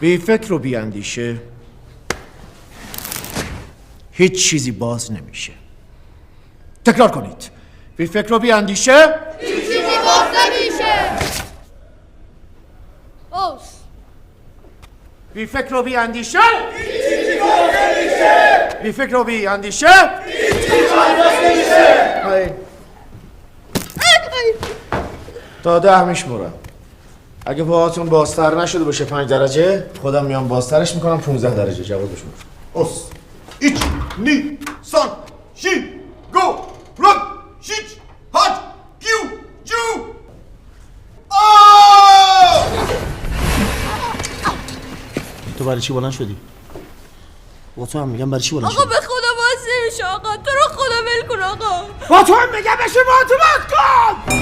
بی فکر و بی اندیشه هیچ چیزی باز نمیشه. تکرار کنید. بی فکر و بی اندیشه هیچ چیزی باز نمیشه. اوس. بی فکر و بی اندیشه هیچ چیزی باز نمیشه. بی فکر و بی اندیشه هیچ چیزی باز نمیشه. تا 10 میشمرم. اگه پاهاتون بازتر نشده باشه 5 درجه خودم میام بازترش میکنم 15 درجه. جواب بشمار. اوس. ایچ نی سان شی گو رک شیچ هات کیو جو. تو برای چی بلند شدی؟ با تو هم میگم برای چی بلند شدی؟ آقا به خدا باز نمیشه آقا. تو رو خدا ول کن آقا. با تو هم میگم بشه با تو کن.